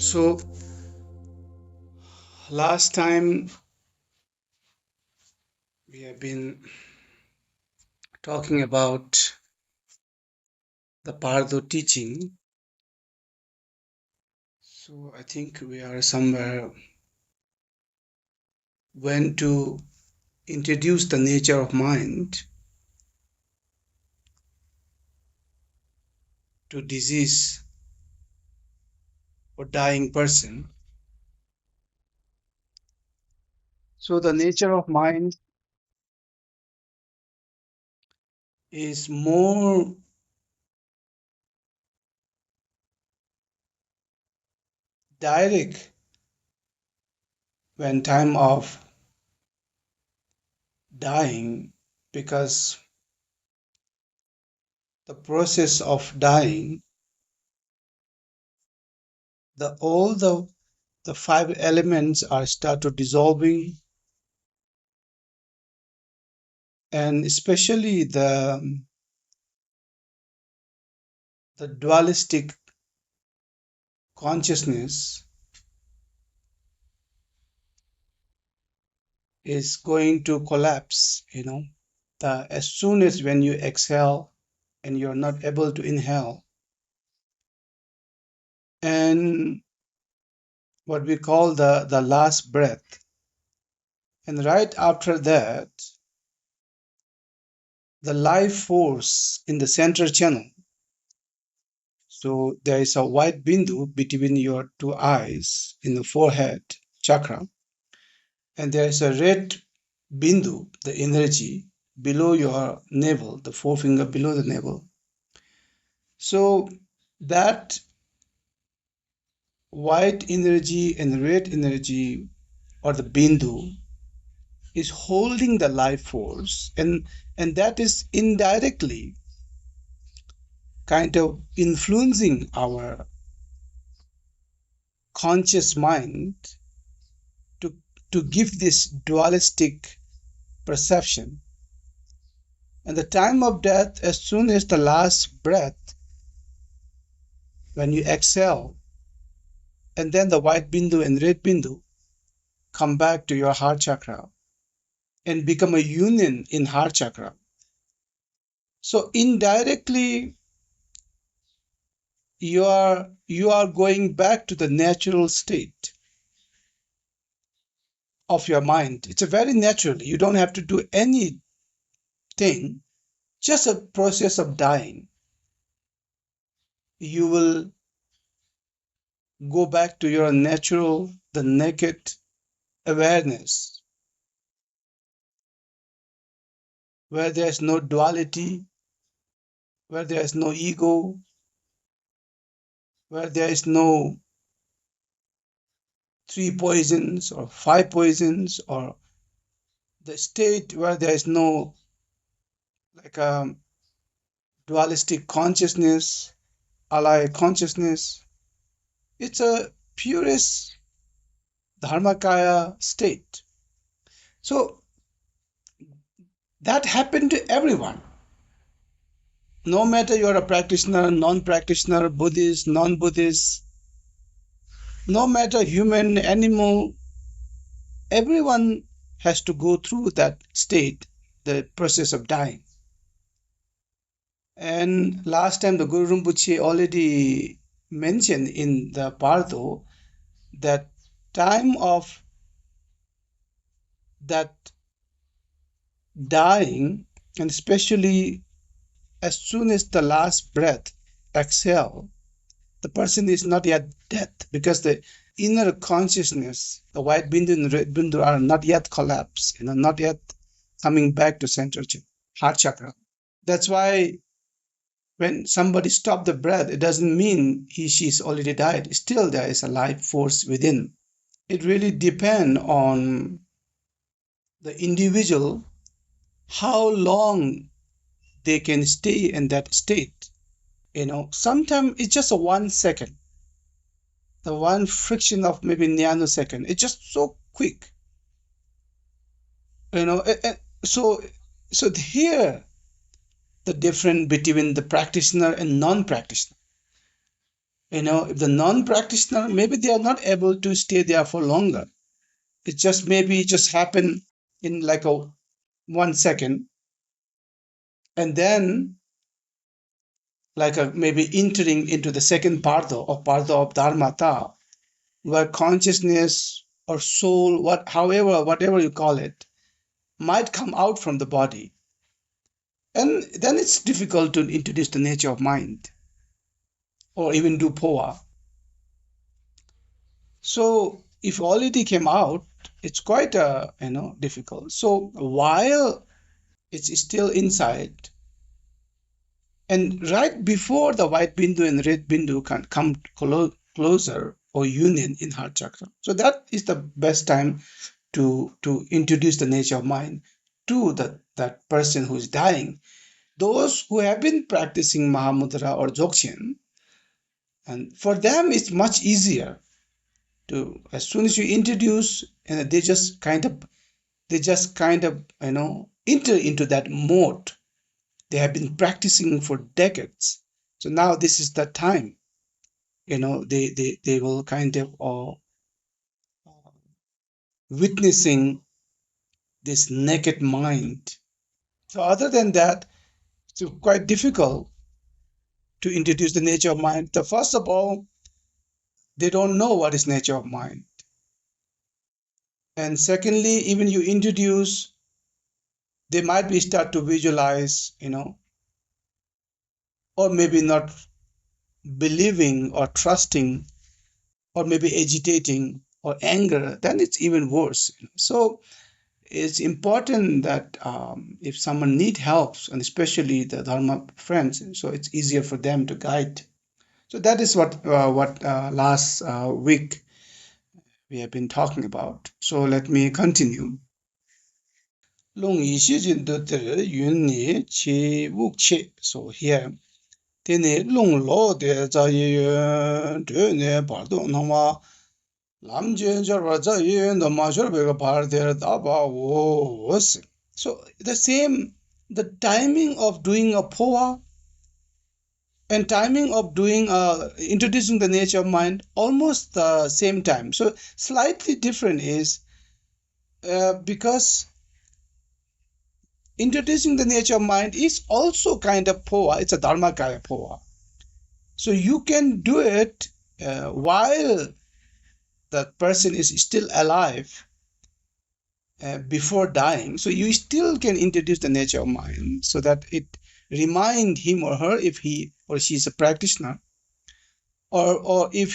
So last time we have been talking about the Bardo teaching. So I think we are somewhere when to introduce the nature of mind to disease or dying person. So the nature of mind is more direct when time of dying, because the process of dying, all the five elements are start to dissolving, and especially the dualistic consciousness is going to collapse. As soon as when you exhale and you're not able to inhale, and what we call the last breath, and right after that, the life force in the center channel. So there is a white bindu between your two eyes in the forehead chakra, and there is a red bindu, the energy, below your navel, the forefinger below the navel. So that white energy and red energy, or the bindu, is holding the life force, and that is indirectly kind of influencing our conscious mind to to give this dualistic perception. And the time of death, as soon as the last breath, when you exhale, and then the white bindu and red bindu come back to your heart chakra and become a union in heart chakra. So indirectly, you are going back to the natural state of your mind. It's a very natural. You don't have to do anything, just a process of dying. You will go back to your natural, the naked awareness, where there's no duality, where there is no ego, where there is no three poisons or five poisons, or the state where there is no like dualistic consciousness, allied consciousness. It's a purest Dharmakaya state. So that happened to everyone. No matter you're a practitioner, non-practitioner, Buddhist, non-Buddhist, no matter human, animal, everyone has to go through that state, the process of dying. And last time the Guru Rinpoche already mentioned in the Bardo that time of that dying, and especially as soon as the last breath exhale, the person is not yet dead, because the inner consciousness, the white bindu and the red bindu, are not yet collapsed, not yet coming back to center heart chakra. That's why when somebody stops the breath, it doesn't mean she's already died. Still, there is a life force within. It really depends on the individual, how long they can stay in that state. Sometimes it's just a 1 second, the one friction of maybe nanosecond. It's just so quick. So here the difference between the practitioner and non-practitioner. If the non-practitioner, maybe they are not able to stay there for longer. It just maybe just happen in like a 1 second, and then like a maybe entering into the second pardo of dharmata, where consciousness or soul, whatever you call it, might come out from the body. And then it's difficult to introduce the nature of mind or even do poa. So if already came out, it's quite difficult. So while it's still inside, and right before the white bindu and red bindu can come closer or union in heart chakra, so that is the best time to introduce the nature of mind to that person who is dying. Those who have been practicing Mahamudra or Dzogchen, and for them it's much easier to, as soon as you introduce, and they just kind of enter into that mode. They have been practicing for decades, so now this is the time. They will kind of witnessing this naked mind. So other than that, it's quite difficult to introduce the nature of mind. So first of all, they don't know what is nature of mind. And secondly, even you introduce, they might be start to visualize, or maybe not believing or trusting, or maybe agitating or anger, then it's even worse. So it's important that if someone need help, and especially the Dharma friends, so it's easier for them to guide. So that is what last week we have been talking about. So let me continue. Long Yishijin Dutter Yunni Chi Wukchi. So here, Tene Long Lo de Zayi Dune Bardo Nama Lam Jinjar Zayi the Major Bega Barder Daba was. So the timing of doing a poa and timing of doing introducing the nature of mind almost the same time. So slightly different is because introducing the nature of mind is also kind of poa. It's a Dharmakaya Powa. So you can do it while that person is still alive before dying. So you still can introduce the nature of mind so that it remind him or her, if he or she is a practitioner, or if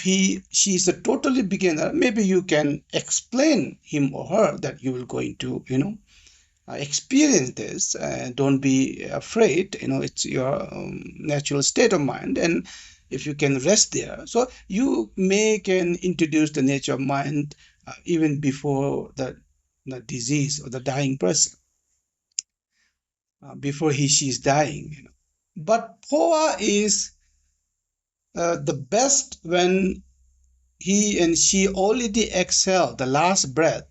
she's a totally beginner, maybe you can explain him or her that you will going to experience this. Don't be afraid. It's your natural state of mind, and if you can rest there, so you can introduce the nature of mind even before the disease or the dying person, before she is dying. But Poa is the best when he and she already exhale the last breath.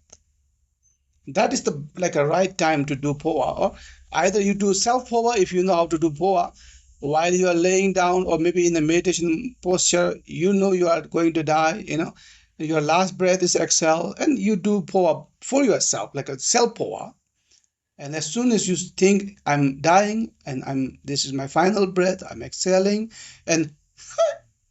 That is the like a right time to do poa. Or either you do self-powa if you know how to do poa while you are laying down, or maybe in a meditation posture, you are going to die, your last breath is exhale, and you do poa for yourself, like a self-powa. And as soon as you think I'm dying and this is my final breath, I'm exhaling, and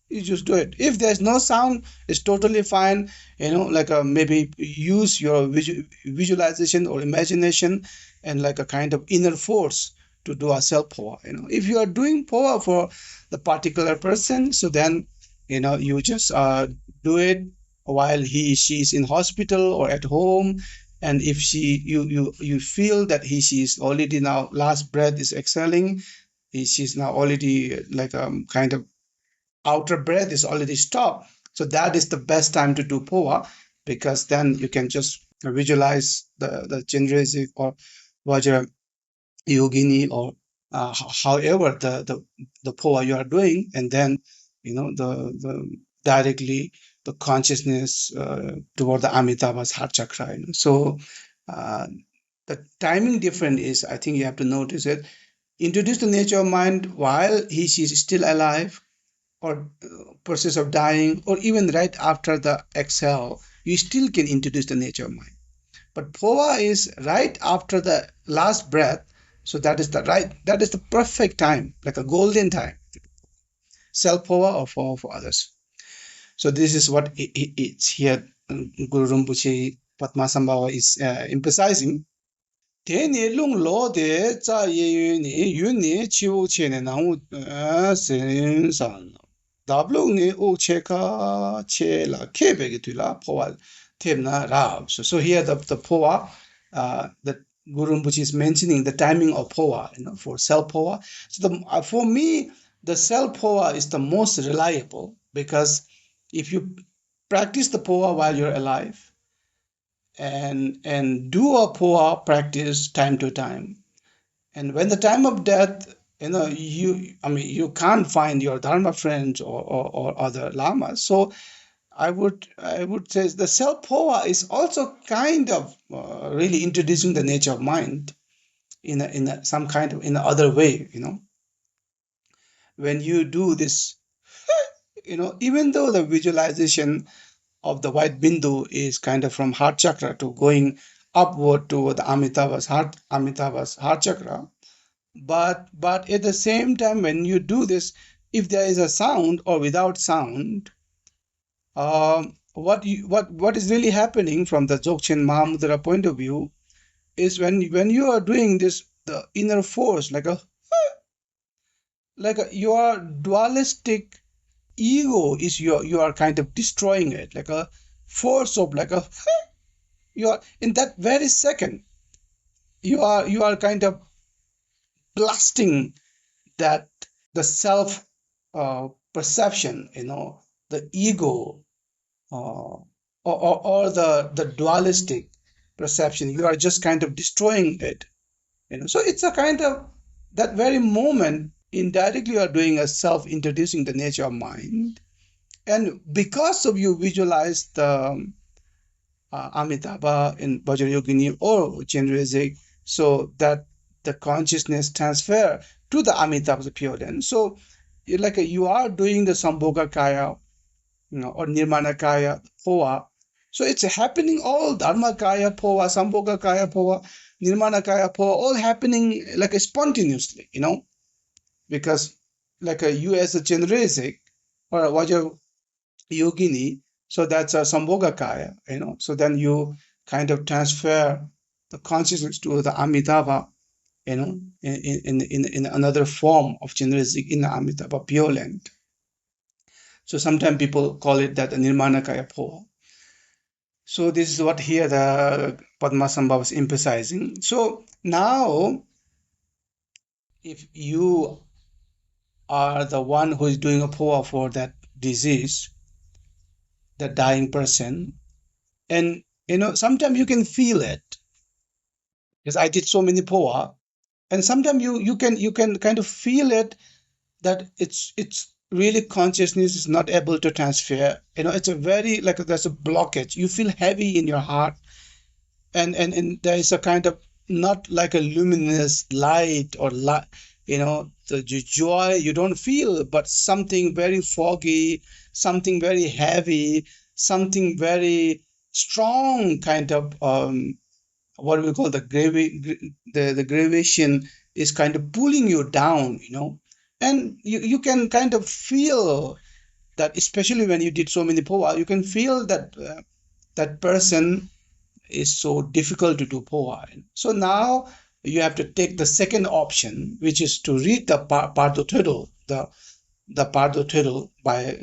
you just do it. If there's no sound, it's totally fine. Like maybe use your visualization or imagination and like a kind of inner force to do a self power. If you are doing power for the particular person, so then you just do it while she's in hospital or at home. And if you feel that she's already now last breath is exhaling, she's now already like kind of outer breath is already stopped. So that is the best time to do poa, because then you can just visualize the Chenrezig or Vajra Yogini, or however the poa you are doing, and then the directly the consciousness toward the Amitabha's heart chakra. So uh, the timing difference is, I think you have to notice it. Introduce the nature of mind while she's still alive, or process of dying, or even right after the exhale, you still can introduce the nature of mind. But Powa is right after the last breath. So that is the perfect time, like a golden time, self-powa or for others. So this is what it's here. Guru Rinpoche Padmasambhava is emphasizing. Tene lung lo de za ye yun ni chi wu che ne na wu sen san. Dablung ni u che ka che la ke be gitu la powa tem na ra. So here the powa that Guru Rinpoche is mentioning the timing of powa, for self powa. So for me, the self powa is the most reliable, because if you practice the powa while you're alive, and do a powa practice time to time, and when the time of death, you can't find your dharma friends or other lamas. So I would say the self powa is also kind of really introducing the nature of mind in some kind of in other way. When you do this, even though the visualization of the white bindu is kind of from heart chakra to going upward to the Amitabha's heart chakra. But at the same time, when you do this, if there is a sound or without sound, what is really happening from the Dzogchen Mahamudra point of view is when you are doing this, the inner force, your dualistic ego is you are kind of destroying it, like a force of you are in that very second, you are kind of blasting that the self perception, the ego, or the dualistic perception. You are just kind of destroying it. So it's a kind of that very moment indirectly you are doing a self introducing the nature of mind, and because of you visualize the Amitabha in Vajrayogini or Chenrezig, so that the consciousness transfer to the Amitabha pure land. So you are doing the Sambhoga Kaya, or Nirmana Kaya Powa. So it's happening all Dharmakaya Powa, Sambhoga Kaya Powa, Nirmana Kaya Powa, all happening spontaneously, because you as a Chenrezig or a Vajrayogini, so that's a Sambhoga Kaya, so then you kind of transfer the consciousness to the Amitabha, in another form of Chenrezig in the Amitabha pure land. So sometimes people call it that Nirmanakaya Powa. So this is what here the Padmasambhava is emphasizing. So now, if you are the one who is doing a Powa for that disease, the dying person, and sometimes you can feel it, because I did so many Powa, and sometimes you can kind of feel it, that it's really consciousness is not able to transfer. It's a very there's a blockage. You feel heavy in your heart, and there is a kind of not like a luminous light or light, the joy you don't feel, but something very foggy, something very heavy, something very strong, kind of what we call the gravation is kind of pulling you down, and you can kind of feel that, especially when you did so many powa, you can feel that that person is so difficult to do powa. So now you have to take the second option, which is to read the Bardo Thödol, the Bardo Thödol by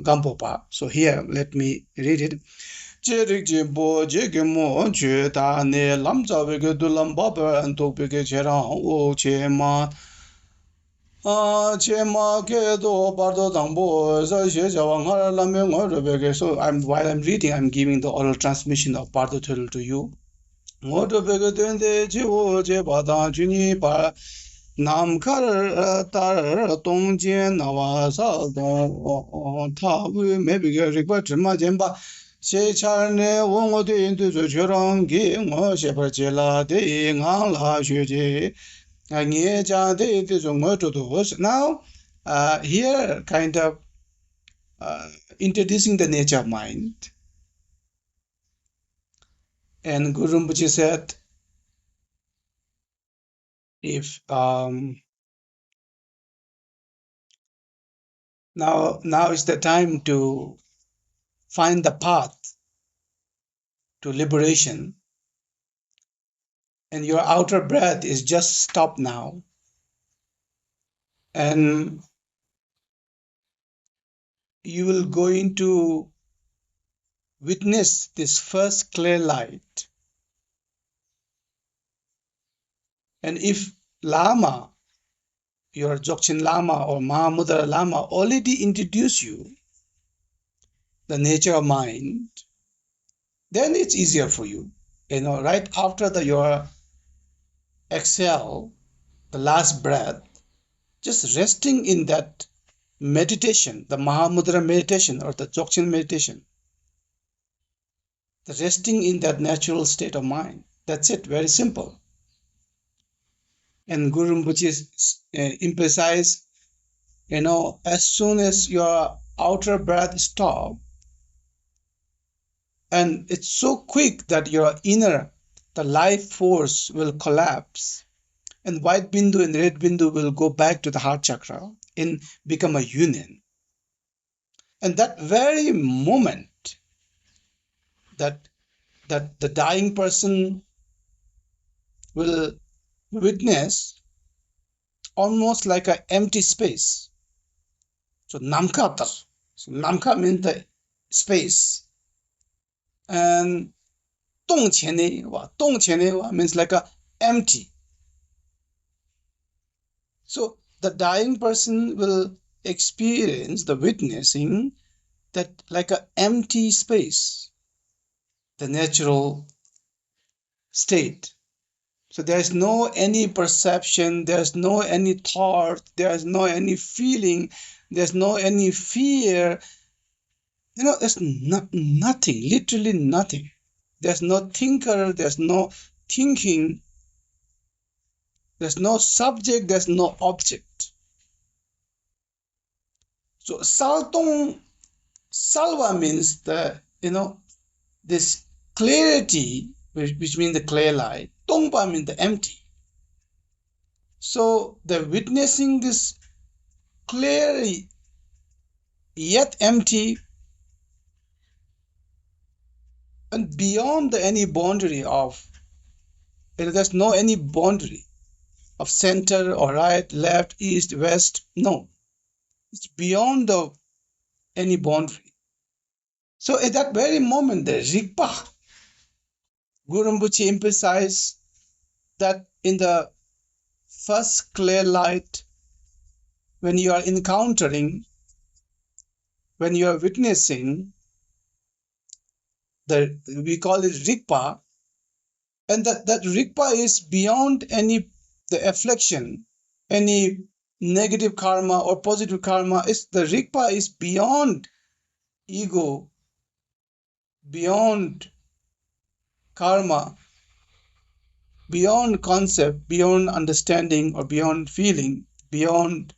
Gampopa. So here, let me read it. Jerik jimbo jegemo juda ne lamza vege dulam baba and topike cheran o chema chema kedo bardo dambo za she jawang lame ngor vege. So while I'm reading, I'm giving the oral transmission of Bardo Thödol to you. Ngor vege dende jiwo je bada juni ba nam kar tar tong jien nawa sa do ta wu mebige Rigpa chima jemba she charne wongo de indu zo chorong gi ngo she par chela de ngang la shue je nge ja de zo ngo to do. Now here kind of introducing the nature of mind. And Guru Rinpoche said, if now is the time to find the path to liberation, and your outer breath is just stopped now, and you will going to witness this first clear light. And if Lama, your Dzogchen Lama or Mahamudra Lama already introduce you the nature of mind, then it's easier for you. Right after your exhale, the last breath, just resting in that meditation, the Mahamudra meditation or the Dzogchen meditation, the resting in that natural state of mind. That's it, very simple. And Guru Rinpoche emphasize, as soon as your outer breath stop, and it's so quick that your inner, the life force will collapse, and white bindu and red bindu will go back to the heart chakra and become a union. And that very moment that the dying person will witness almost like an empty space. So namka means the space. And 洞前的话 means like a empty. So the dying person will experience the witnessing that like an empty space, the natural state. So there's no any perception, there's no any thought, there's no any feeling, there's no any fear. There's nothing, literally nothing. There's no thinker, there's no thinking, there's no subject, there's no object. So salva means this clarity, which means the clear light. Tongpa means the empty. So the witnessing this clear yet empty, and beyond any boundary of, there's no any boundary of center or right, left, east, west. No, it's beyond any boundary. So at that very moment, the Rigpa, Guru Rinpoche emphasized that in the first clear light, when you are encountering, when you are witnessing, we call it Rigpa, and that Rigpa is beyond any the affliction, any negative karma or positive karma. The Rigpa is beyond ego, beyond karma, beyond concept, beyond understanding or beyond feeling, beyond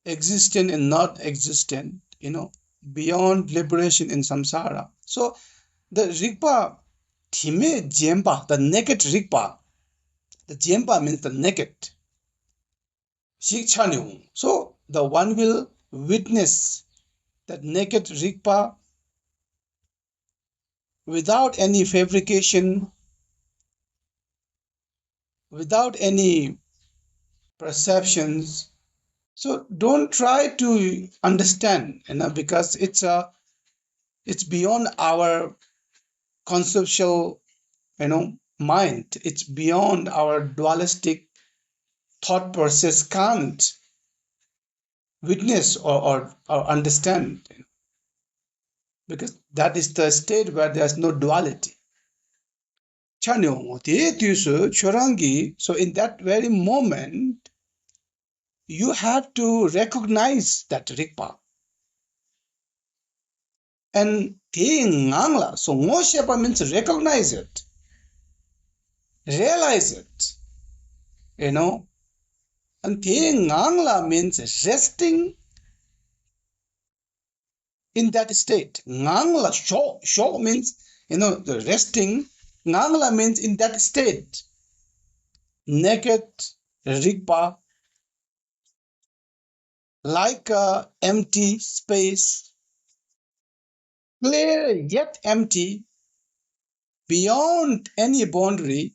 existent and not existent, beyond liberation in samsara. So the Rigpa, Time Jempa, the naked Rigpa, the Jempa means the naked. So the one will witness that naked Rigpa without any fabrication, without any perceptions. So don't try to understand, because it's beyond our conceptual, mind. It's beyond our dualistic thought process can't witness or understand, because that is the state where there's no duality. So in that very moment, you have to recognize that Rigpa. And so Ngoshepa means recognize it, realize it, And te ngangla means resting in that state. Ngangla, sho means, the resting. Ngangla means in that state. Naked, Rigpa, like a empty space, clear yet empty, beyond any boundary.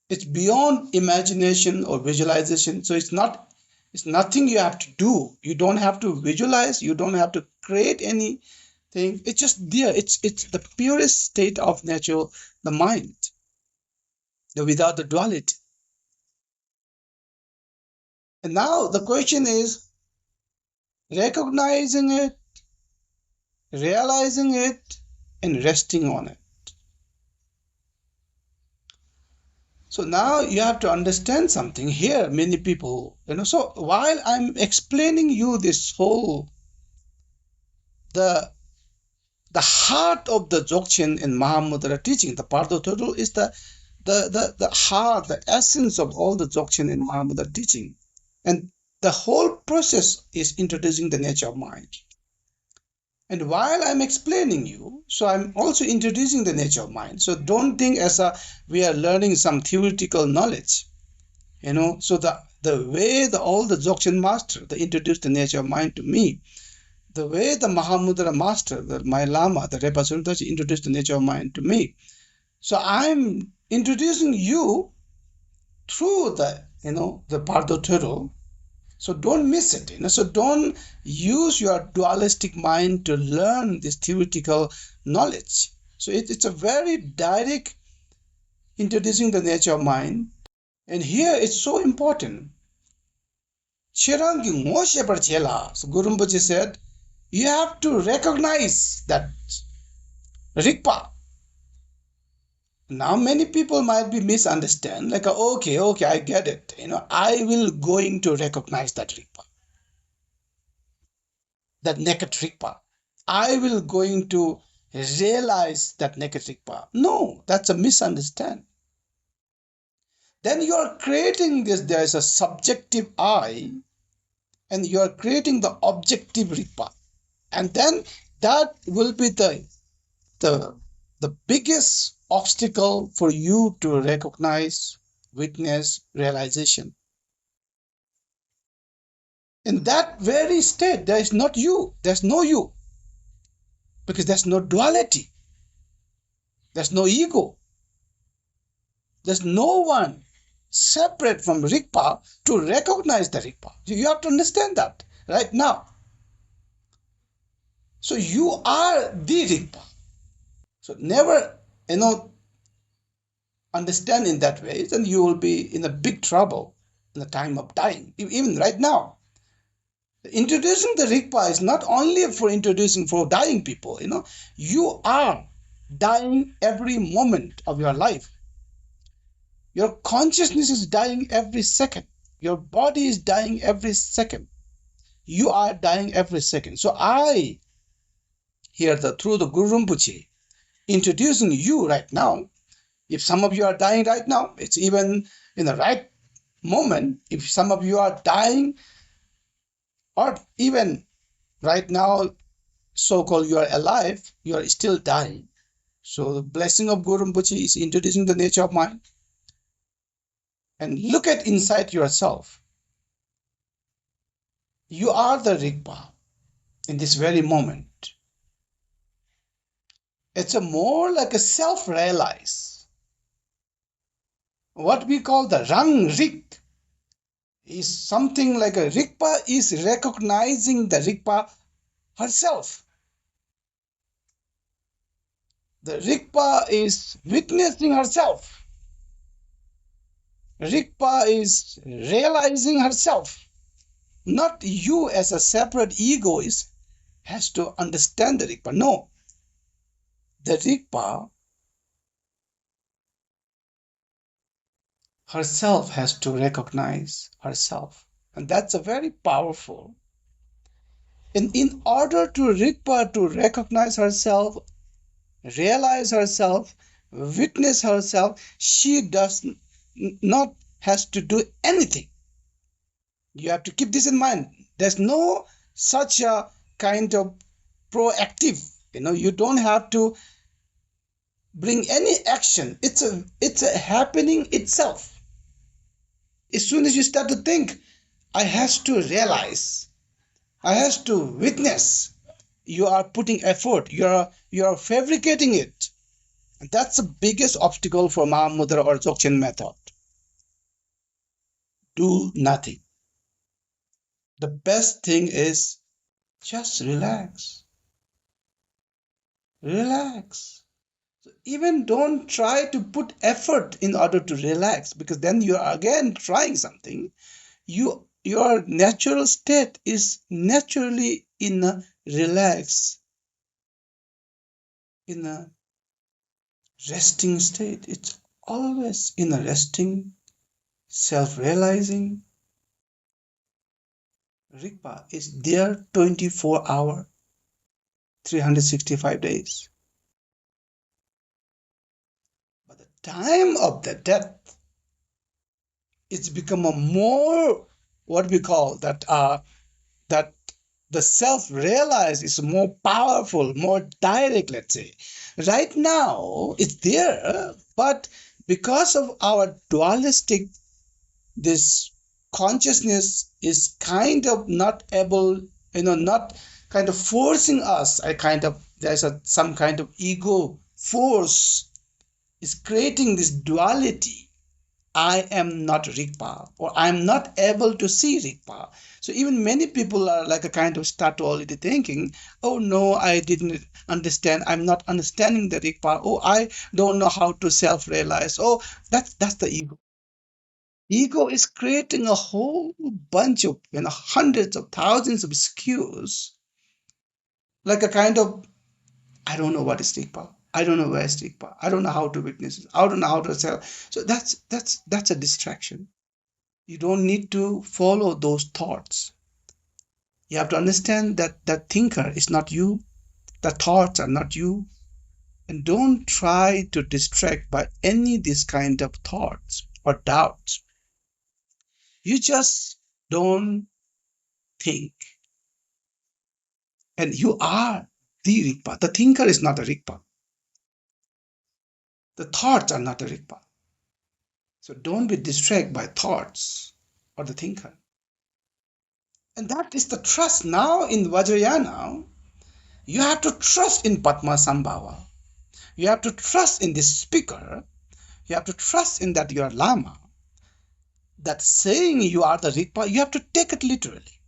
It's beyond imagination or visualization. So it's nothing you have to do. You don't have to visualize, you don't have to create anything. It's just there. It's the purest state of nature, the mind, without the duality. And now the question is recognizing it, realizing it, and resting on it. So now you have to understand something here, many people, so while I'm explaining you this whole, the heart of the dzogchen and Mahamudra teaching, the Bardo Thödol is the heart, the essence of all the dzogchen and Mahamudra teaching. And the whole process is introducing the nature of mind. And while I'm explaining you, so I'm also introducing the nature of mind. So don't think we are learning some theoretical knowledge. So the way all the dzogchen master, they introduced the nature of mind to me, the way the Mahamudra master, my Lama, the Rigpa Rinpoche, introduced the nature of mind to me. So I'm introducing you through the Bardo Thödol. So don't miss it. So don't use your dualistic mind to learn this theoretical knowledge. So it's a very direct introducing the nature of mind. And here it's so important. Chirangi Moshe Barchela, so Guru Rinpoche said, you have to recognize that Rigpa. Now many people might be misunderstand, like, okay, I get it. I will going to recognize that Rigpa, that naked Rigpa. I will going to realize that naked Rigpa. No, that's a misunderstanding. Then you are creating this, there is a subjective I, and you are creating the objective Rigpa. And then that will be the biggest obstacle for you to recognize, witness, realization. In that very state, there is not you, there's no you, because there's no duality, there's no ego, there's no one separate from Rigpa to recognize the Rigpa. You have to understand that right now. So you are the Rigpa. So never, understand in that way, then you will be in a big trouble in the time of dying, even right now. Introducing the Rigpa is not only for introducing for dying people, you are dying every moment of your life. Your consciousness is dying every second. Your body is dying every second. You are dying every second. So I, here through the Guru Rinpoche, introducing you right now. If some of you are dying right now, it's even in the right moment. If some of you are dying, or even right now, so-called you are alive, you are still dying. So the blessing of Guru Rinpoche is introducing the nature of mind. And look at inside yourself. You are the Rigpa in this very moment. It's more like a self-realize. What we call the Rang Rik is something like a Rigpa is recognizing the Rigpa herself. The Rigpa is witnessing herself. Rigpa is realizing herself. Not you as a separate egoist has to understand the Rigpa. No. The Rigpa herself has to recognize herself. And that's a very powerful. And in order to Rigpa to recognize herself, realize herself, witness herself, she does not has to do anything. You have to keep this in mind. There's no such a kind of proactive. You don't have to bring any action. It's a happening itself. As soon as you start to think, I has to realize, I has to witness, you are putting effort. You are fabricating it. And that's the biggest obstacle for Mahamudra or Dzogchen method. Do nothing. The best thing is just relax. Relax. So even don't try to put effort in order to relax, because then you are again trying something. Your natural state is naturally in a relax, in a resting state. It's always in a resting, self-realizing. Rigpa is there 24 hours, 365 days. But the time of the death, it's become a more, what we call that the self-realize is more powerful, more direct, let's say. Right now, it's there, but because of our dualistic, this consciousness is kind of not able, not kind of forcing us. There's some kind of ego force is creating this duality. I am not Rigpa, or I'm not able to see Rigpa. So even many people are like a kind of start already thinking, oh no, I didn't understand. I'm not understanding the Rigpa. Oh, I don't know how to self-realize. Oh, that's the ego. Ego is creating a whole bunch of, hundreds of thousands of excuses, like a kind of, I don't know what is Rigpa. I don't know where is Rigpa. I don't know how to witness it. I don't know how to self. So that's a distraction. You don't need to follow those thoughts. You have to understand that that thinker is not you. The thoughts are not you. And don't try to distract by any this kind of thoughts or doubts. You just don't think. And you are the Rigpa. The thinker is not a Rigpa. The thoughts are not a Rigpa. So don't be distracted by thoughts or the thinker. And that is the trust. Now in Vajrayana, you have to trust in Padmasambhava. You have to trust in this speaker. You have to trust in that you are Lama. That saying you are the Rigpa, you have to take it literally.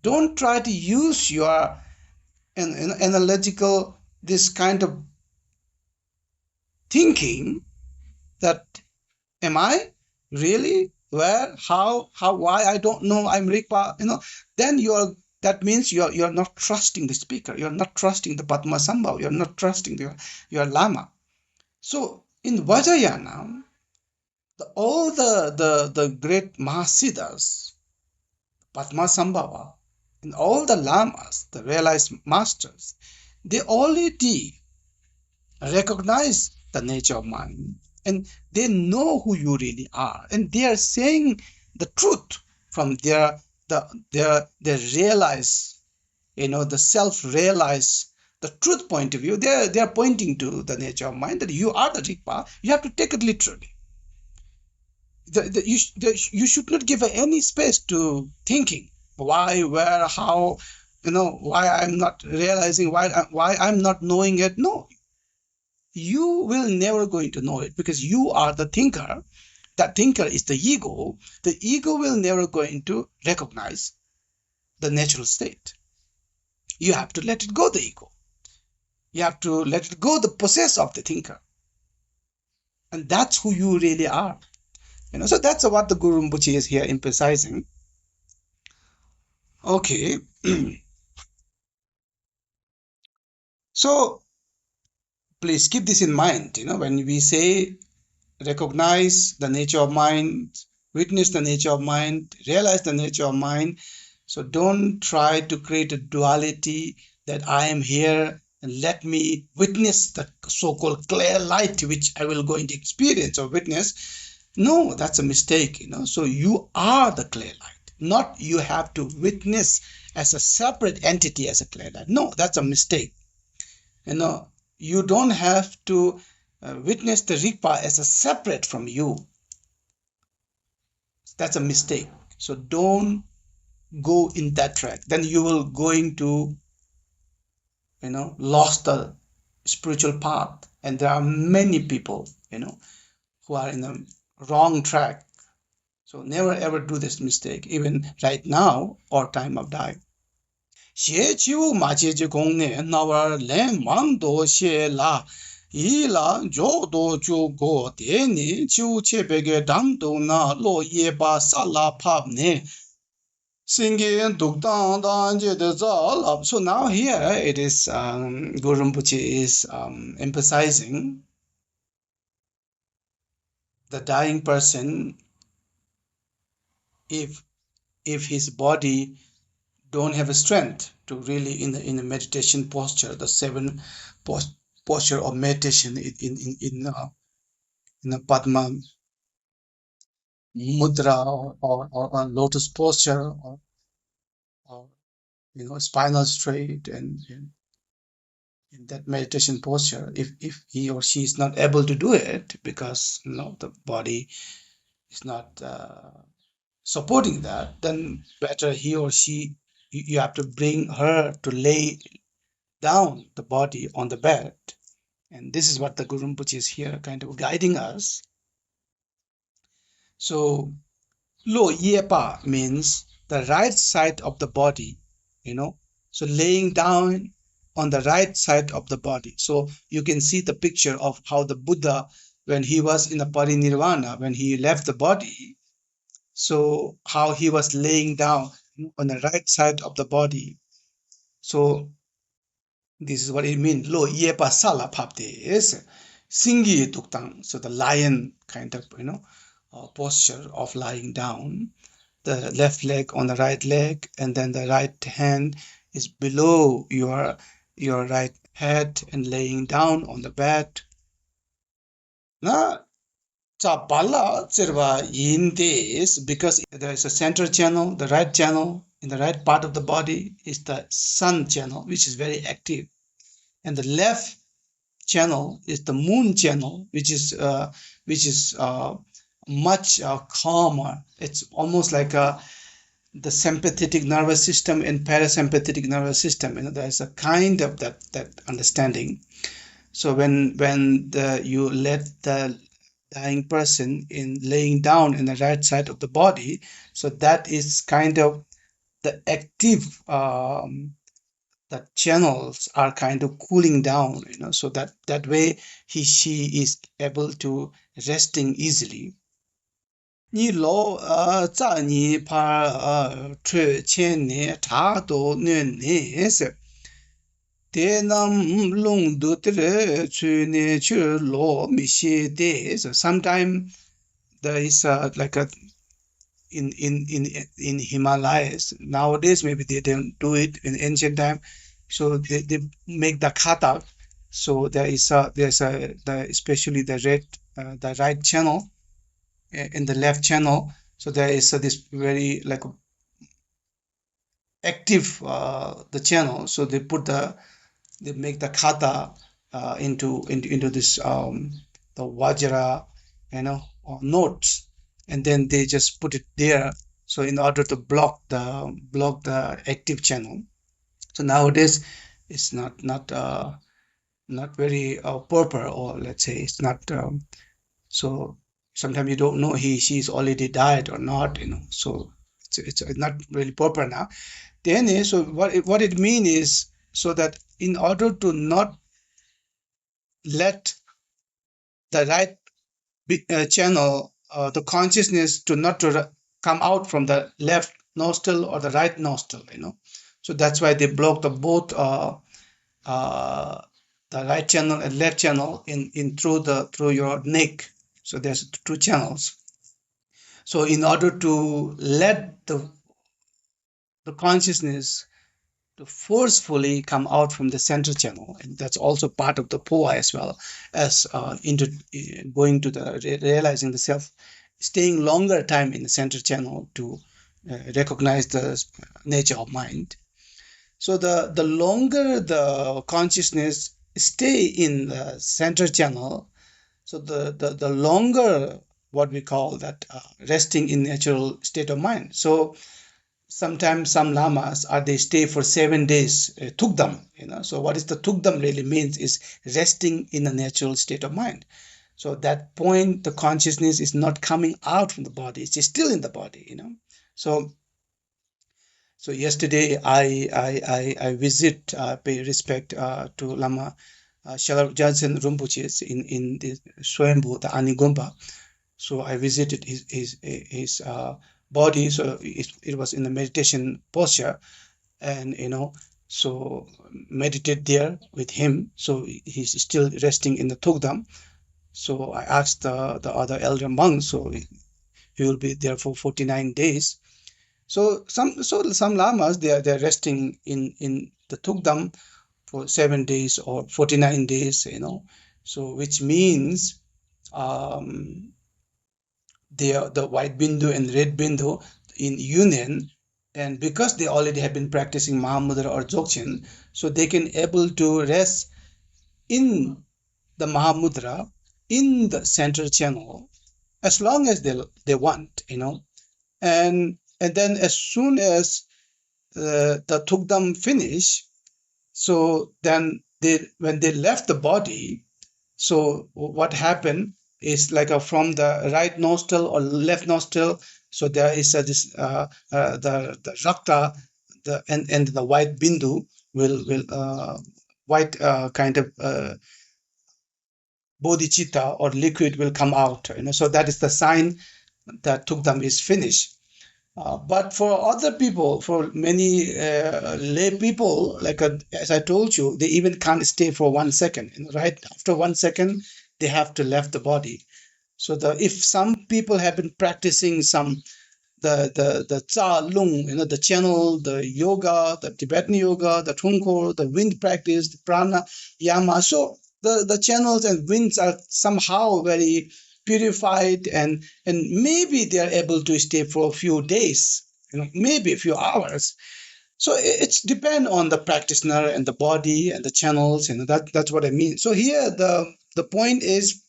Don't try to use your analogical, this kind of thinking that, am I really? Where? How? Why? I don't know. I'm Rigpa. Then that means you're not trusting the speaker. You're not trusting the Padmasambhava. You're not trusting your Lama. So in Vajrayana, all the great Mahasiddhas, Padmasambhava, and all the Lamas, the realized masters, they already recognize the nature of mind, and they know who you really are, and they are saying the truth from their realize, the self-realize, the truth point of view. They are pointing to the nature of mind, that you are the Rigpa. You have to take it literally. You should not give any space to thinking why, where, how, why I'm not realizing, why I'm not knowing it. No, you will never going to know it, because you are the thinker. That thinker is the ego. The ego will never going to recognize the natural state. You have to let it go, the ego. You have to let it go, the process of the thinker. And that's who you really are. So that's what the Guru Rinpoche is here emphasizing. Okay. So please keep this in mind, when we say recognize the nature of mind, witness the nature of mind, realize the nature of mind. So don't try to create a duality that I am here and let me witness the so-called clear light which I will going to experience or witness. No, that's a mistake, So you are the clear light, not you have to witness as a separate entity as a clear light. No, that's a mistake. You don't have to witness the Rigpa as a separate from you. That's a mistake. So don't go in that track. Then you will going to, lost the spiritual path. And there are many people, who are in the wrong track. So never ever do this mistake, even right now or time of dying. 写就马街就公呢，那玩连忙多写啦，一啦就多就过点呢，就切别个当都那落叶把萨拉帕呢。Singing Tukdam da. So now here it is Guru Rinpoche is emphasizing the dying person, if his body don't have a strength to really in the meditation posture, the seven posture of meditation in a Padma mudra or lotus posture or spinal straight and in that meditation posture, if he or she is not able to do it because the body is not supporting that, then better he or she, you have to bring her to lay down the body on the bed. And this is what the Guru Rinpoche is here kind of guiding us. So Lo Yepa means the right side of the body, so laying down on the right side of the body. So you can see the picture of how the Buddha, when he was in the parinirvana, when he left the body, so how he was laying down on the right side of the body. So this is what it means. Lo yepa sala papte is singi tukdam. So the lion kind of posture of lying down. The left leg on the right leg, and then the right hand is below your right head and laying down on the bed. Na Bala in this, because there is a center channel, the right channel in the right part of the body is the sun channel, which is very active, and the left channel is the moon channel, which is much calmer. It's almost like the sympathetic nervous system and parasympathetic nervous system. There's a kind of that understanding. So when you let the dying person in laying down in the right side of the body, so that is kind of the active the channels are kind of cooling down, so that way she is able to resting easily. Ni lo za ni pa chue chen ne ta do ne ne se de nam long do tre chue ne chue lo mi xie de. So sometime there is like a in Himalayas nowadays, maybe they don't do it in ancient time, so they make the kata. So there's especially the right channel in the left channel. So there is this very like active the channel. So they make the kata into this the vajra, or notes, and then they just put it there. So in order to block the active channel. So nowadays it's not very proper, or let's say it's not. So sometimes you don't know she's already died or not. So it's not really proper now. Then so what it means is, so that in order to not let the right channel, the consciousness to not to come out from the left nostril or the right nostril, so that's why they block the both the right channel and left channel in through your neck. So there's two channels. So in order to let the consciousness to forcefully come out from the center channel, and that's also part of the powa as well as going to the realizing the self, staying longer time in the center channel to recognize the nature of mind. So the longer the consciousness stay in the center channel, so the longer what we call that resting in natural state of mind. So sometimes some lamas are they stay for 7 days, tukdam, so what is the tukdam really means is resting in a natural state of mind. So at that point the consciousness is not coming out from the body, it's still in the body. So yesterday I visit, pay respect to Lama Chogyal Rinpoche in the Swayambhu, the Anigompa. So I visited his body. So it was in the meditation posture, and so meditate there with him. So he's still resting in the Tukdam. So I asked the other elder monk. So he will be there for 49 days. So some lamas they're resting in the Tukdam for 7 days or 49 days. So which means they are the white bindu and red bindu in union, and because they already have been practicing Mahamudra or dzogchen, so they can able to rest in the Mahamudra in the central channel as long as they want, and then as soon as the Tukdam finish, so then when they left the body, so what happened is like from the right nostril or left nostril, so there is the rakta, and the white bindu will white kind of bodhicitta or liquid will come out. So that is the sign that Tukdam is finished. But for other people, for many lay people, like as I told you, they even can't stay for 1 second. Right after 1 second, they have to left the body. So if some people have been practicing some the Tsa Lung, the channel, the yoga, the Tibetan yoga, the Tunkor, the wind practice, the prana, yama. So the channels and winds are somehow very purified, and maybe they are able to stay for a few days, maybe a few hours. So it's depend on the practitioner and the body and the channels, that's what I mean. So here the point is,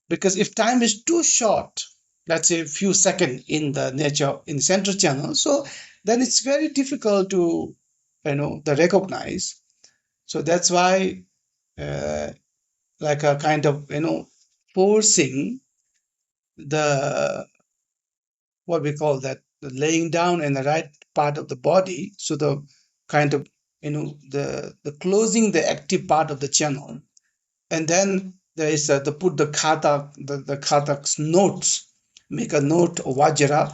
because if time is too short, let's say a few seconds in the nature in central channel, so then it's very difficult to the recognize. So that's why like a kind of forcing the what we call that the laying down in the right part of the body, so the kind of the closing the active part of the channel, and then there is the put the kata, the kata's notes, make a note of vajra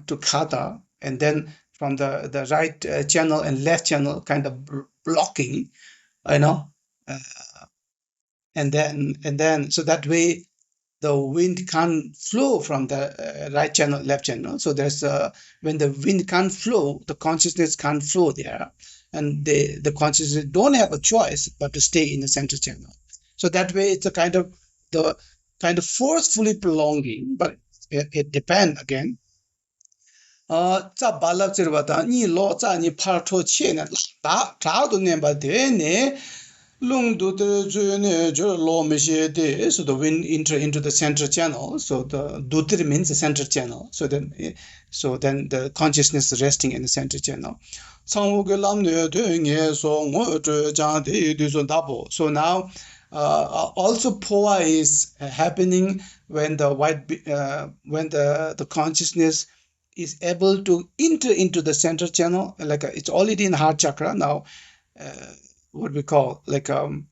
to kata, and then from the right channel and left channel kind of blocking, you know uh, and then so that way the wind can't flow from the right channel, left channel. So there's when the wind can't flow, the consciousness can't flow there, and the consciousness don't have a choice but to stay in the center channel. So that way it's a kind of forcefully prolonging, but it depends again. 자 발락지르바다 니 로자 니 파토 치네 다 다도 nemba 되네 Lung do the journey lo meshede, so the wind enter into the central channel. So the dutir means the central channel. So then the consciousness is resting in the central channel. So now also powa is happening when the when the consciousness is able to enter into the central channel, like it's already in heart chakra now. What we call like the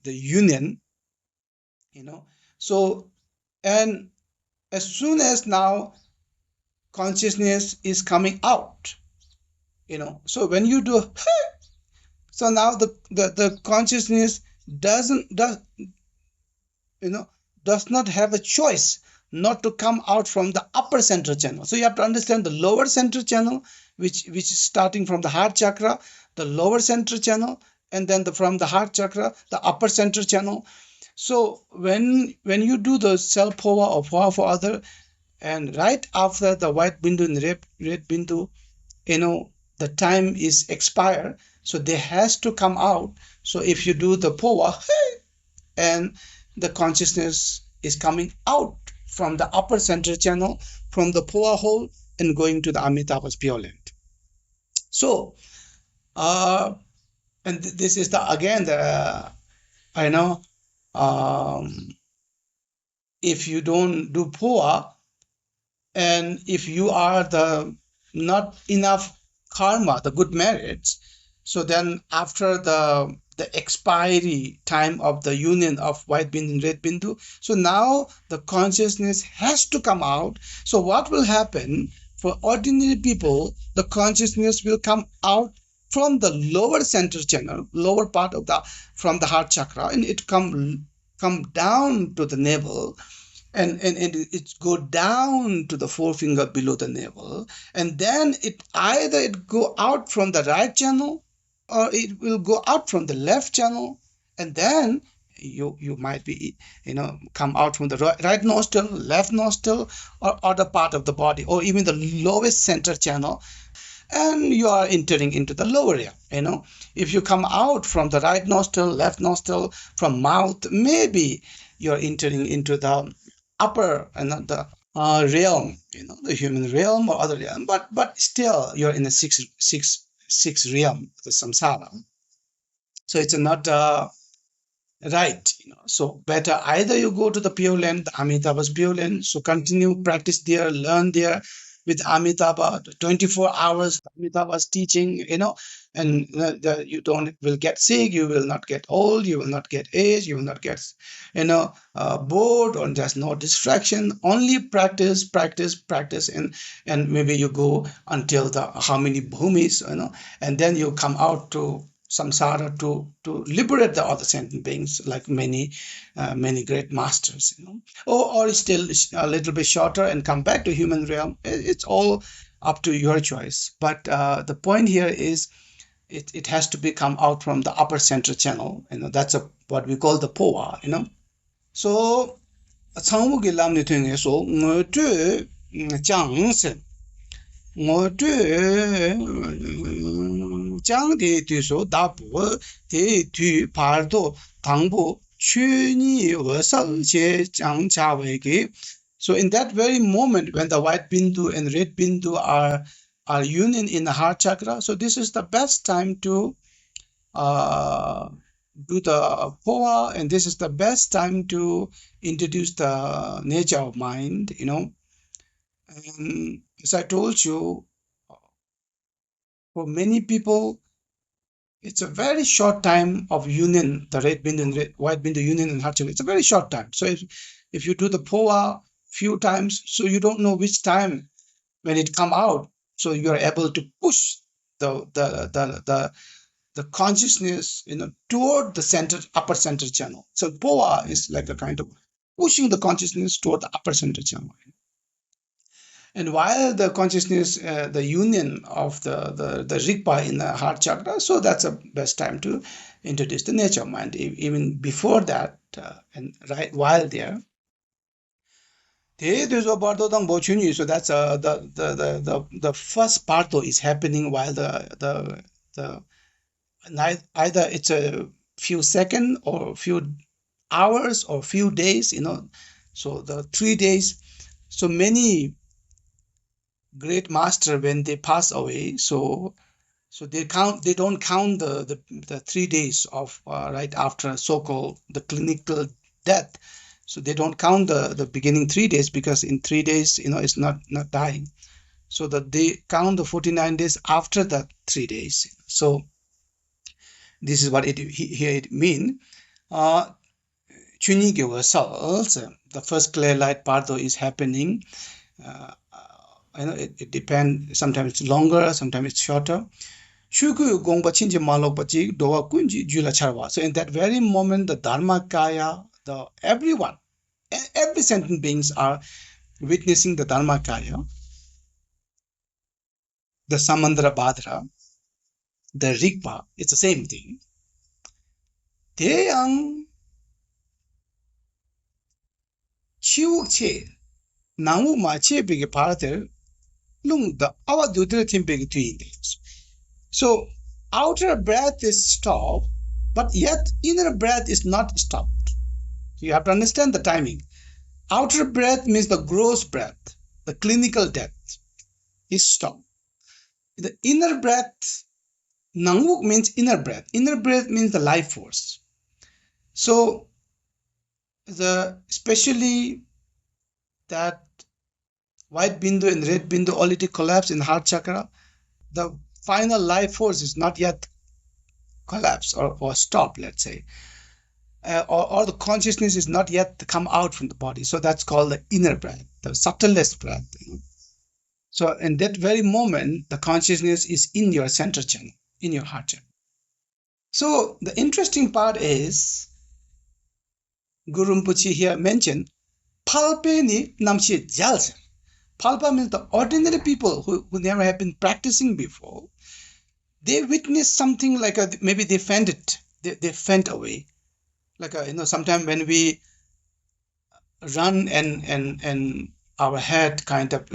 union, so, and as soon as now consciousness is coming out, so when you do so now the consciousness doesn't does not have a choice not to come out from the upper center channel. So you have to understand the lower center channel, which is starting from the heart chakra, the lower center channel, and then from the heart chakra, the upper center channel. So when you do the self-powa or powa for other, and right after the white bindu and red bindu, the time is expired, so they has to come out. So if you do the powa, and the consciousness is coming out from the upper center channel, from the powa hole, and going to the Amitabha's pure land. So, and this is the again the I know, if you don't do powa, and if you are the not enough karma, the good merits, so then after the expiry time of the union of white bindu and red bindu, so now the consciousness has to come out. So what will happen for ordinary people? The consciousness will come out from the lower center channel, lower part of the from the heart chakra, and it come down to the navel, and it go down to the forefinger below the navel, and then it go out from the right channel, or it will go out from the left channel, and then you might be come out from the right nostril, left nostril, or other part of the body, or even the lowest center channel, and you are entering into the lower ear. If you come out from the right nostril, left nostril, from mouth, maybe you're entering into the upper and the realm, the human realm or other realm, but still you're in the six realm, the samsara. So it's not right. So better either you go to the pure land, the Amitabha's pure land, so continue practice there, learn there with Amitabha, 24 hours Amitabha's teaching, and you don't will get sick, you will not get old, you will not get age, you will not get bored, or there's no distraction. Only practice, practice, practice, and maybe you go until the how many bhumis, and then you come out to samsara to liberate the other sentient beings, like many great masters, or still a little bit shorter and come back to human realm. It's all up to your choice, but the point here is it has to be come out from the upper central channel. That's what we call the powa. So 상무기 람니 통해서 뭐트 장세 뭐트 장대 뒤서 다부 대뒤 발도 당부 취니 어설제 장자외게. So in that very moment when the white bindu and red bindu are union in the heart chakra, so this is the best time to do the powa, and this is the best time to introduce the nature of mind, And as I told you, for many people, it's a very short time of union, the red bindu and white bindu union in heart chakra. It's a very short time. So if you do the powa few times, so you don't know which time when it come out, so you are able to push the consciousness toward the upper center channel. So powa is like a kind of pushing the consciousness toward the upper center channel. And while the consciousness, the union of the Rigpa in the heart chakra, so that's the best time to introduce the nature of mind. Even before that, and right while there. So that's the first Bardo is happening while the either it's a few seconds or a few hours or few days, so the 3 days. So many great master, when they pass away, so they don't count the 3 days of right after so-called the clinical death. So they don't count the beginning 3 days, because in 3 days it's not dying. So that they count the 49 days after the 3 days. So this is what here it mean. Chunigi results, the first clear light Bardo is happening. It depends. Sometimes it's longer, sometimes it's shorter. So in that very moment, the Dharmakaya, everyone, Every sentient beings are witnessing the Dharmakaya, the Samandra Badra, the Rigpa. It's the same thing. They ang chiwche nangu ma che big parater lung the our dudre tim big twins. So outer breath is stopped, but yet inner breath is not stopped. You have to understand the timing. Outer breath means the gross breath, the clinical death is stopped. The inner breath, nanguk means inner breath. Inner breath means the life force. So especially that white bindu and red bindu already collapse in heart chakra. The final life force is not yet collapsed or stopped, let's say. Or the consciousness is not yet come out from the body. So that's called the inner breath, the subtlest breath. So in that very moment, the consciousness is in your center channel, in your heart channel. So the interesting part is, Guru Rinpoche here mentioned, Palpe ni namshi jalse. Palpa means the ordinary people who never have been practicing before. They witness something like maybe they fend it, they fend away. Like sometimes when we run and our head kind of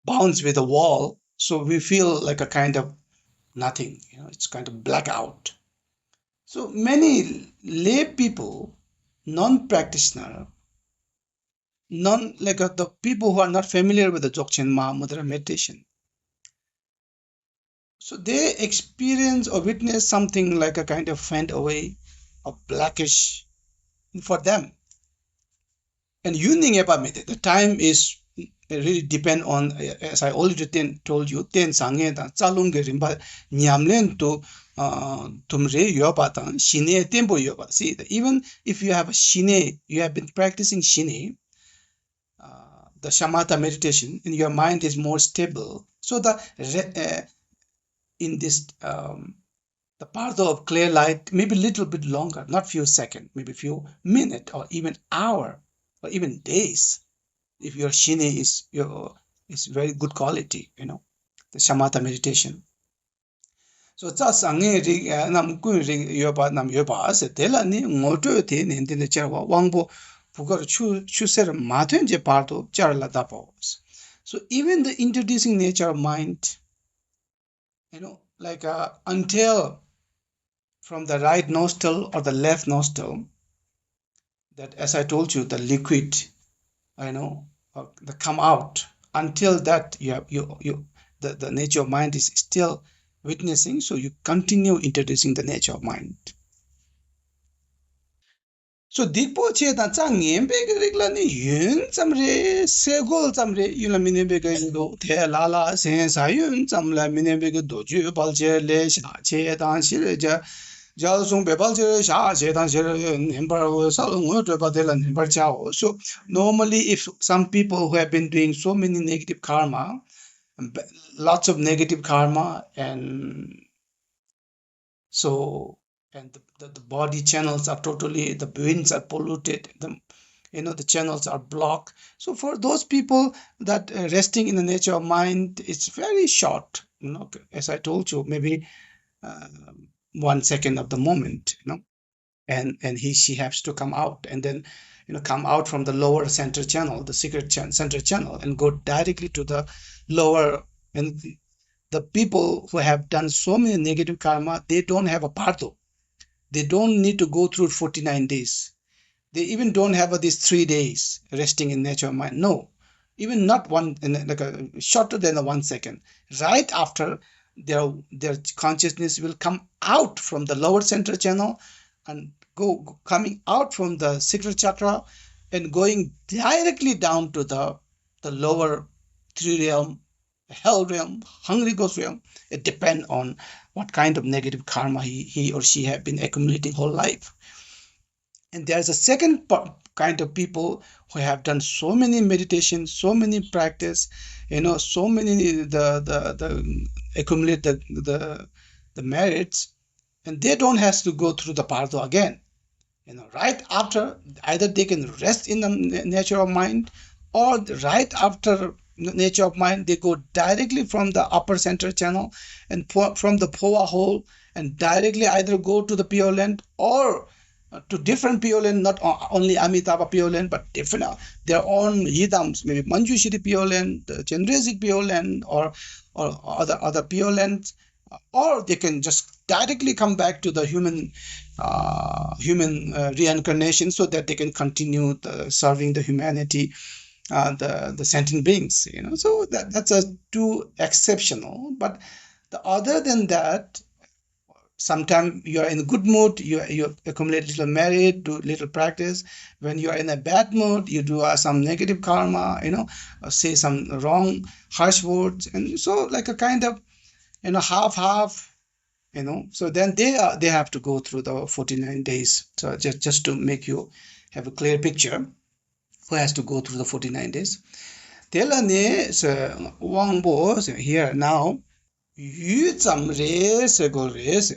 bounce with a wall, so we feel like a kind of nothing. It's kind of blackout. So many lay people, non-practitioner, the people who are not familiar with the dzogchen Mahamudra meditation, so they experience or witness something like a kind of fend away, a blackish for them. And the time is really depend on, as I already told you, ten sangye da chalung ge rimba nyamlen to tumre yoba ta shine tempo yoba. See, even if you have a shine, you have been practicing shine, the shamatha meditation, and your mind is more stable. So in this the Bardo of clear light, maybe a little bit longer, not few seconds, maybe few minutes or even hour or even days. If your shine is very good quality, the shamatha meditation. So sange rig nam kun rig yoba nam yoba se tela ni ngoto te ne ne charwa wangbo pugar chu ser mathen je parto charla dapos. So even the introducing nature of mind, until from the right nostril or the left nostril, that as I told you, the liquid, the come out, until that the nature of mind is still witnessing, so you continue introducing the nature of mind. So dikpo che ta chang ngembe ge regla ni yun samre segol samre yula minebe ge do the la la sen sa yun samla minebe ge do ju bal che le sha che dan shi le ja ja song be bal che sha che dan shi nembar sa ngo de ba de la nembar chao. So normally if some people who have been doing so many negative karma, lots of negative karma, and so the body channels are totally, the veins are polluted, the channels are blocked. So for those people that resting in the nature of mind, it's very short, as I told you, maybe 1 second of the moment, and she has to come out, and then come out from the lower center channel, the secret center channel, and go directly to the lower. And the people who have done so many negative karma, they don't have a parto. They don't need to go through 49 days. They even don't have these 3 days resting in nature of mind. No, even not one, shorter than the 1 second. Right after, their consciousness will come out from the lower center channel and coming out from the secret chakra and going directly down to the lower 3 realm, hell realm, hungry ghost realm. It depends on what kind of negative karma he or she have been accumulating whole life. And there's a second kind of people who have done so many meditations, so many practice, so many the accumulate the merits, and they don't have to go through the pardo again. right after, either they can rest in the nature of mind, or right after nature of mind, they go directly from the upper center channel and from the Powa hole, and directly either go to the Pure Land, or to different Pure Land, not only Amitabha Pure Land, but different, their own yidams, maybe Manjushri Pure Land, Chenrezig Pure Land, or other Pure Lands, or they can just directly come back to the human reincarnation, so that they can continue serving the humanity, the sentient beings. So that's a too exceptional. But other than that, sometimes you are in a good mood, you accumulate little merit, do little practice. When you are in a bad mood, you do some negative karma, say some wrong harsh words, and so like a kind of half, so then they have to go through the 49 days. So just to make you have a clear picture, who has to go through the 49 days. Telane se wangbo here now, yu tsam re se go re se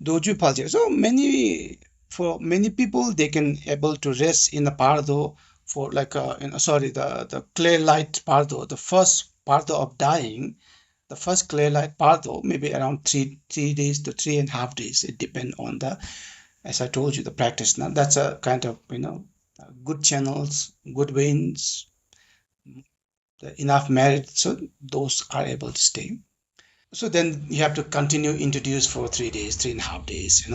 doju palje. So for many people, they can able to rest in the Bardo for like sorry, the clear light Bardo, the first Bardo of dying, the first clear light Bardo, maybe around 3 days to 3.5 days. It depends on the, as I told you, the practice. Now that's a kind of good channels, good winds, enough merit, so those are able to stay. So then you have to continue introduce for 3 days, 3.5 days.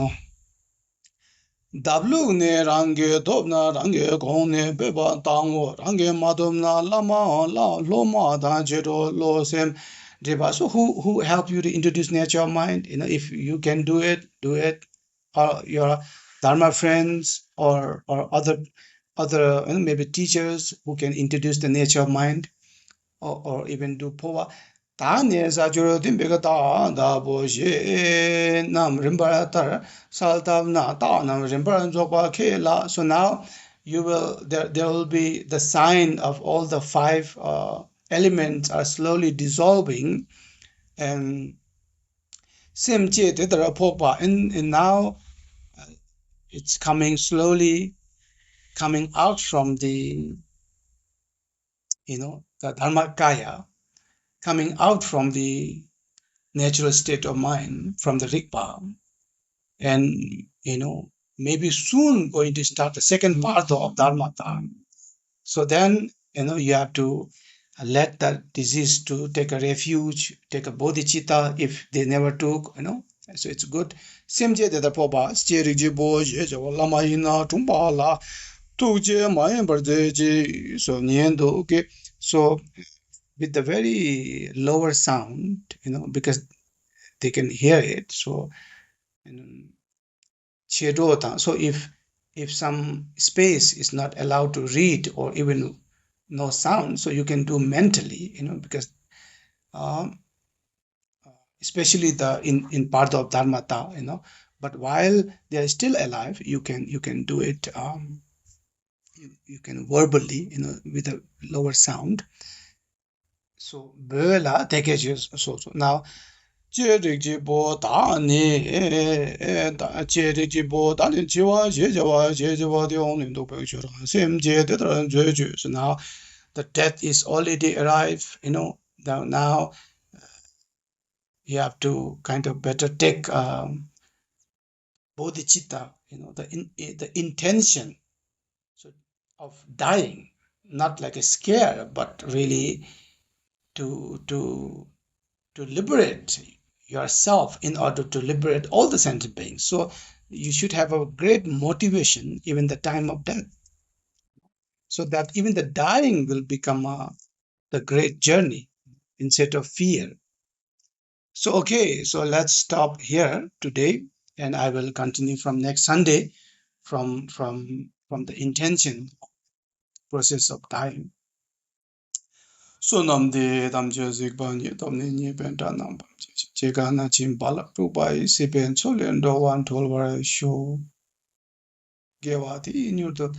W ne range dobna range gone beba tango range madumna lama la loma da jero lo sem deba. So who help you to introduce nature of mind? If you can do it, do it. Or your dharma friends, or other maybe teachers who can introduce the nature of mind, or even do powa. Ta ne sa juro din bega ta da bo she nam rimba tar sal tav na ta nam rimba jokwa ke la. So now there will be the sign of all the five elements are slowly dissolving, and sim che te tara popa, and now it's coming slowly, coming out from the Dharmakaya, coming out from the natural state of mind, from the Rigpa, and maybe soon going to start the second part of Dharmata. So then you have to let that disease to take a refuge, take a bodhicitta if they never took. So it's good. Semje de da poba, steri jibo, lama ina, tumbala, tuje, mayan bardeji, so niendo, okay. So with the very lower sound, because they can hear it. So, so if some space is not allowed to read, or even no sound, so you can do mentally, because um, especially the in part of dharmata, but while they are still alive, you can do it. You can verbally, with a lower sound. So bela take it. So now 제릭지 보다니 제릭지 보다니 지와 제자와 제자와 대원님도 배우셔라 샘제들은 죄주. So now the death is already arrived. Now you have to kind of better take bodhicitta, the intention, so, of dying, not like a scare, but really to liberate yourself in order to liberate all the sentient beings. So you should have a great motivation even the time of death, so that even the dying will become the great journey instead of fear. So okay, so let's stop here today, and I will continue from next Sunday, from the intention process of dying. So namde damje zigbanye domne ni benta nam 제가 나 지금 발락두바이 시벤 솔렌도 wan tolwara show gewati inyuto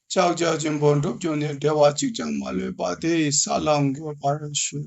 chakja jimbon rup jone dewa chikchang malwe bade salam go parashu